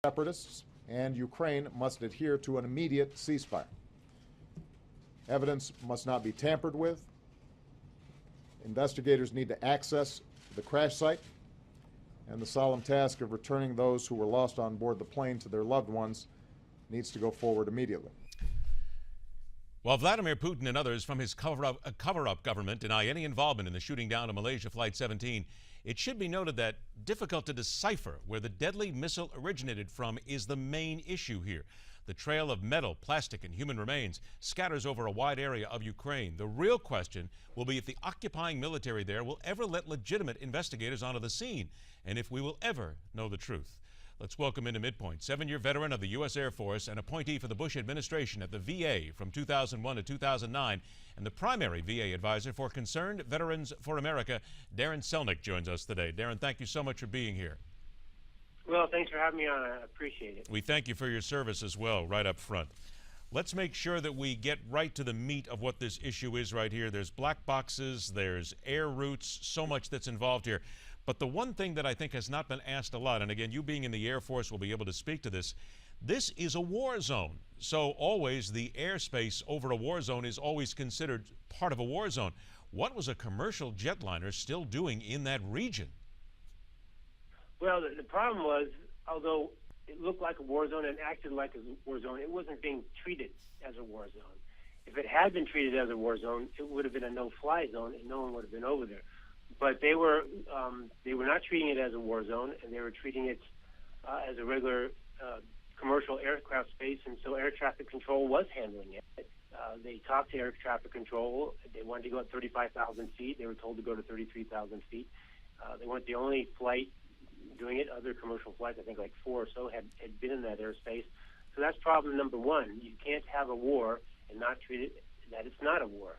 separatists, and Ukraine must adhere to an immediate ceasefire. Evidence must not be tampered with. Investigators need to access the crash site, and the solemn task of returning those who were lost on board the plane to their loved ones needs to go forward immediately. While Vladimir Putin and others from his cover-up government deny any involvement in the shooting down of Malaysia Flight 17, it should be noted that difficult to decipher where the deadly missile originated from is the main issue here. The trail of metal, plastic, and human remains scatters over a wide area of Ukraine. The real question will be if the occupying military there will ever let legitimate investigators onto the scene, and if we will ever know the truth. Let's welcome into MidPoint, 7-year veteran of the U.S. Air Force and appointee for the Bush administration at the VA from 2001 to 2009, and the primary VA advisor for Concerned Veterans for America, Darin Selnick, joins us today. Darin, thank you so much for being here. Well, thanks for having me on. I appreciate it. We thank you for your service as well, right up front. Let's make sure that we get right to the meat of what this issue is right here. There's black boxes, there's air routes, so much that's involved here. But the one thing that I think has not been asked a lot, and again, you being in the Air Force will be able to speak to this, this is a war zone. So always the airspace over a war zone is always considered part of a war zone. What was a commercial jetliner still doing in that region? Well, the problem was, although it looked like a war zone and acted like a war zone, it wasn't being treated as a war zone. If it had been treated as a war zone, it would have been a no-fly zone and no one would have been over there. But they were not treating it as a war zone, and they were treating it as a regular commercial aircraft space, and so air traffic control was handling it. They talked to air traffic control. They wanted to go at 35,000 feet. They were told to go to 33,000 feet. They weren't the only flight doing it. Other commercial flights, I think like 4 or so, had been in that airspace. So that's problem number one. You can't have a war and not treat it that it's not a war.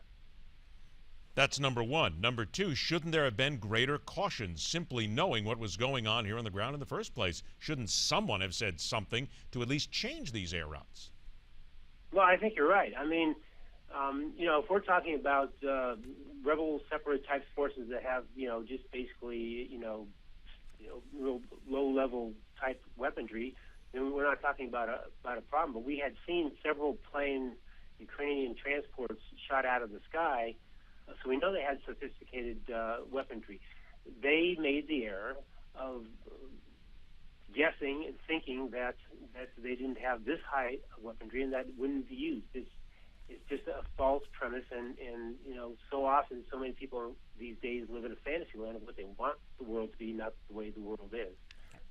That's number one. Number two, shouldn't there have been greater caution, simply knowing what was going on here on the ground in the first place? Shouldn't someone have said something to at least change these air routes? Well, I think you're right. I mean, if we're talking about rebel separate type forces that have, just basically, real low-level type weaponry, then we're not talking about a problem. But we had seen several Ukrainian transports shot out of the sky. So we know they had sophisticated weaponry. They made the error of guessing and thinking that they didn't have this high weaponry and that it wouldn't be used. It's just a false premise, and so often so many people these days live in a fantasy land of what they want the world to be, not the way the world is.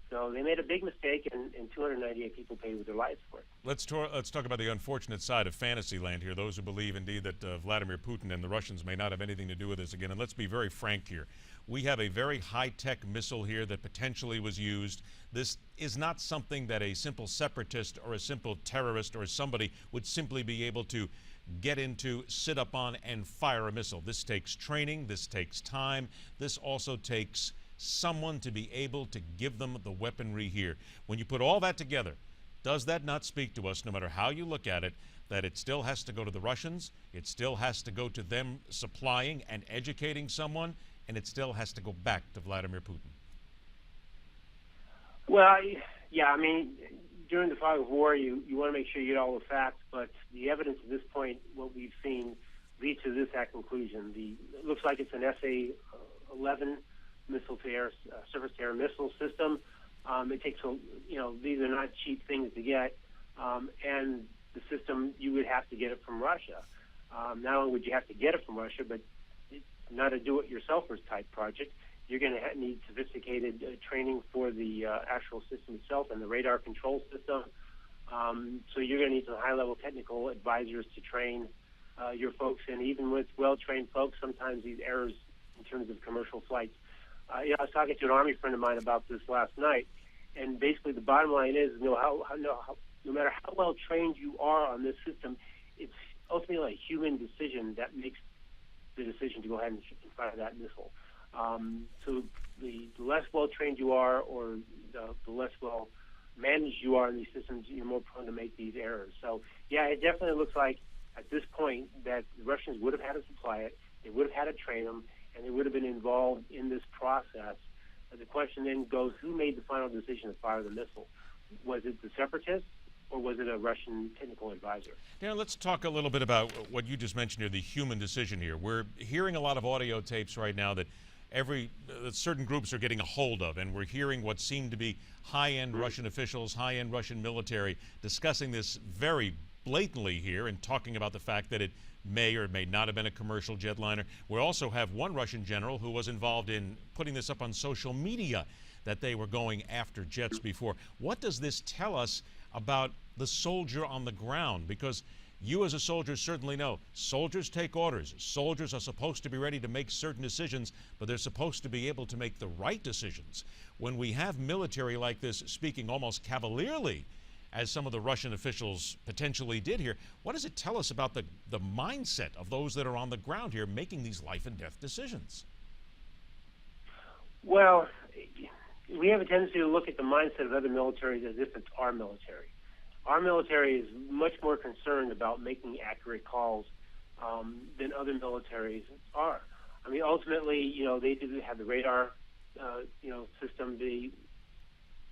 So they made a big mistake, and 298 people paid with their lives for it. Let's talk about the unfortunate side of fantasy land here, those who believe indeed that Vladimir Putin and the Russians may not have anything to do with this again. And let's be very frank here. We have a very high-tech missile here that potentially was used. This is not something that a simple separatist or a simple terrorist or somebody would simply be able to get into, sit up on, and fire a missile. This takes training. This takes time. This also takes someone to be able to give them the weaponry here. When you put all that together, does that not speak to us, no matter how you look at it, that it still has to go to the Russians, it still has to go to them supplying and educating someone, and it still has to go back to Vladimir Putin? Well, yeah, I mean, during the fog of war, you want to make sure you get all the facts, but the evidence at this point, what we've seen, leads to that conclusion. It looks like it's an SA-11 missile-to-air, surface-to-air missile system. It takes, these are not cheap things to get, and the system, you would have to get it from Russia. Not only would you have to get it from Russia, but it's not a do-it-yourselfers type project. You're going to need sophisticated training for the actual system itself and the radar control system. So you're going to need some high-level technical advisors to train your folks. And even with well-trained folks, sometimes these errors in terms of commercial flights. I was talking to an Army friend of mine about this last night, and basically the bottom line is, no matter how well trained you are on this system, it's ultimately a human decision that makes the decision to go ahead and fire that missile. So the less well trained you are, or the less well managed you are in these systems, you're more prone to make these errors. So yeah, it definitely looks like at this point that the Russians would have had to supply it, they would have had to train them, and they would have been involved in this process. The question then goes, who made the final decision to fire the missile? Was it the separatists, or was it a Russian technical advisor? Darin, let's talk a little bit about what you just mentioned here, the human decision here. We're hearing a lot of audio tapes right now that certain groups are getting a hold of, and we're hearing what seem to be high-end Russian officials, high-end Russian military discussing this very blatantly here and talking about the fact that it may or may not have been a commercial jetliner. We also have one Russian general who was involved in putting this up on social media that they were going after jets before. What does this tell us about the soldier on the ground? Because you as a soldier certainly know soldiers take orders. Soldiers are supposed to be ready to make certain decisions, but they're supposed to be able to make the right decisions. When we have military like this speaking almost cavalierly, as some of the Russian officials potentially did here, what does it tell us about the mindset of those that are on the ground here making these life and death decisions? Well, we have a tendency to look at the mindset of other militaries as if it's our military. Our military is much more concerned about making accurate calls than other militaries are. I mean, ultimately, they do have the radar, system. They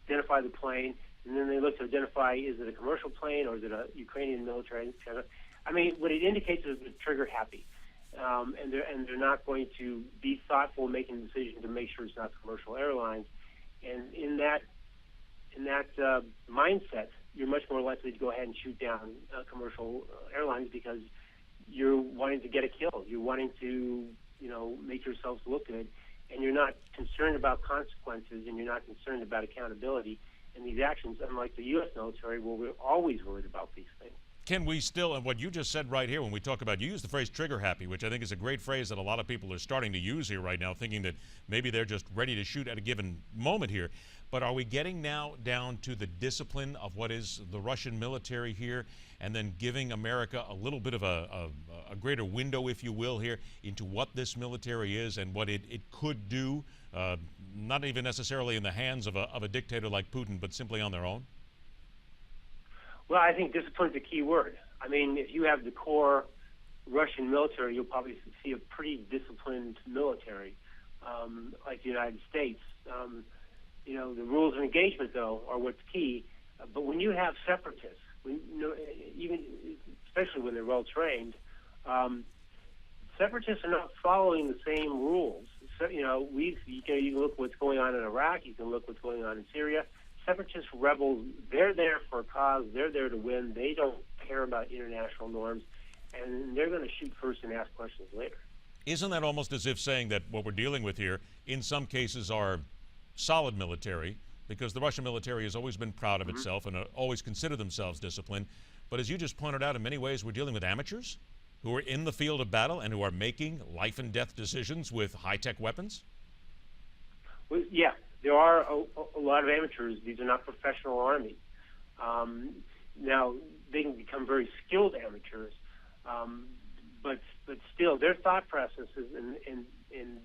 identify the plane, and then they look to identify, is it a commercial plane or is it a Ukrainian military? I mean, what it indicates is they're trigger happy, and they're not going to be thoughtful in making a decision to make sure it's not commercial airlines. And in that mindset, you're much more likely to go ahead and shoot down commercial airlines because you're wanting to get a kill. You're wanting to, make yourselves look good, and you're not concerned about consequences, and you're not concerned about accountability in these actions, unlike the U.S. military, where we're always worried about these things. Can we still, and what you just said right here, when we talk about, you use the phrase trigger happy, which I think is a great phrase that a lot of people are starting to use here right now, thinking that maybe they're just ready to shoot at a given moment here. But are we getting now down to the discipline of what is the Russian military here, and then giving America a little bit of a greater window, if you will, here into what this military is and what it could do, not even necessarily in the hands of a dictator like Putin, but simply on their own? Well, I think discipline's a key word. I mean, if you have the core Russian military, you'll probably see a pretty disciplined military, like the United States. The rules of engagement, though, are what's key. But when you have separatists, even especially when they're well trained, separatists are not following the same rules. So, you can look what's going on in Iraq. You can look what's going on in Syria. Separatist rebels, they're there for a cause. They're there to win. They don't care about international norms, and they're going to shoot first and ask questions later. Isn't that almost as if saying that what we're dealing with here, in some cases, are solid military, because the Russian military has always been proud of itself and always considered themselves disciplined. But as you just pointed out, in many ways, we're dealing with amateurs who are in the field of battle and who are making life and death decisions with high-tech weapons? Well, yeah. There are a lot of amateurs. These are not professional armies. Now, they can become very skilled amateurs, but still, their thought processes as an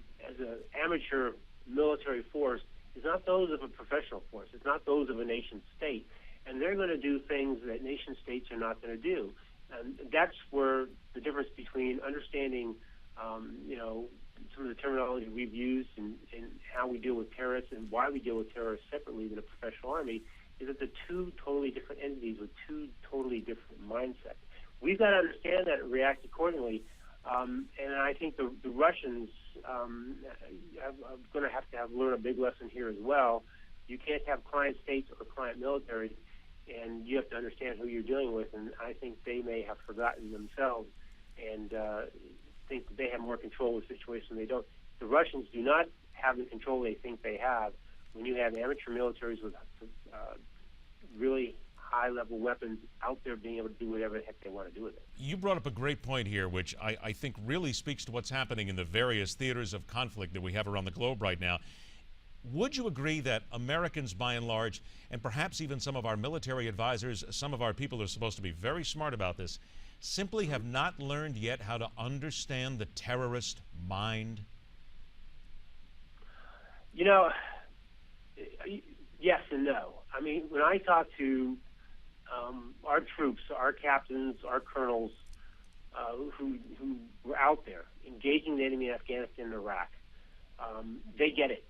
amateur military force is not those of a professional force. It's not those of a nation state. And they're going to do things that nation states are not going to do. And that's where the difference between understanding, some of the terminology we've used and how we deal with terrorists and why we deal with terrorists separately than a professional army is that they're two totally different entities with two totally different mindsets. We've got to understand that and react accordingly. And I think the Russians are going to have learn a big lesson here as well. You can't have client states or client military, and you have to understand who you're dealing with. And I think they may have forgotten themselves and think that they have more control of the situation than they don't. The Russians do not have the control they think they have when you have amateur militaries with really high-level weapons out there being able to do whatever the heck they want to do with it. You brought up a great point here, which I think really speaks to what's happening in the various theaters of conflict that we have around the globe right now. Would you agree that Americans, by and large, and perhaps even some of our military advisors, some of our people who are supposed to be very smart about this, simply have not learned yet how to understand the terrorist mind? Yes and no. I mean, when I talk to our troops, our captains, our colonels who were out there engaging the enemy in Afghanistan and Iraq, they get it.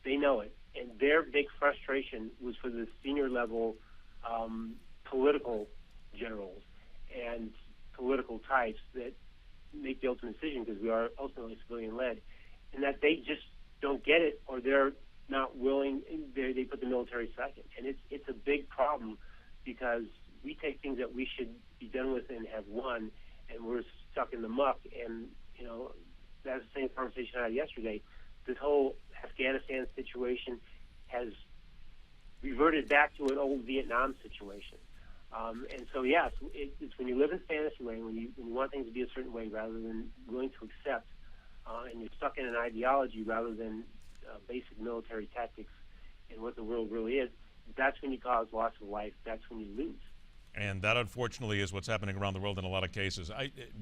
They know it. And their big frustration was for the senior level political generals and political types that make the ultimate decision, because we are ultimately civilian-led, and that they just don't get it, or they're not willing. They put the military second, and it's a big problem, because we take things that we should be done with and have won, and we're stuck in the muck. And that's the same conversation I had yesterday. This whole Afghanistan situation has reverted back to an old Vietnam situation. And so, yes, it's when you live in fantasy land, when you want things to be a certain way rather than willing to accept, and you're stuck in an ideology rather than basic military tactics and what the world really is, that's when you cause loss of life. That's when you lose. And that, unfortunately, is what's happening around the world in a lot of cases.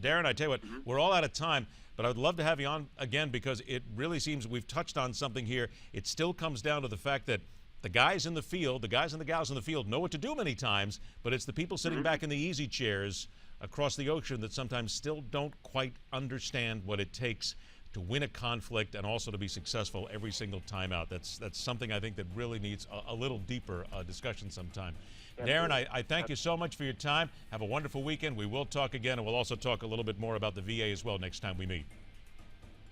Darin, I tell you what, we're all out of time, but I'd love to have you on again, because it really seems we've touched on something here. It still comes down to the fact that the guys in the field, the guys and the gals in the field know what to do many times, but it's the people sitting back in the easy chairs across the ocean that sometimes still don't quite understand what it takes to win a conflict and also to be successful every single time out. That's something I think that really needs a little deeper discussion sometime. Darin, I thank you so much for your time. Have a wonderful weekend. We will talk again, and we'll also talk a little bit more about the VA as well next time we meet.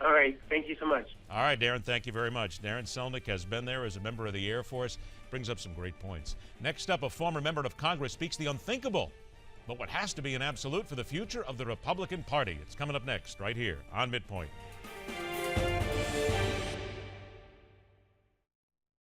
All right. Thank you so much. All right, Darin, thank you very much. Darin Selnick has been there as a member of the Air Force, brings up some great points. Next up, a former member of Congress speaks the unthinkable, but what has to be an absolute for the future of the Republican Party. It's coming up next, right here on MidPoint.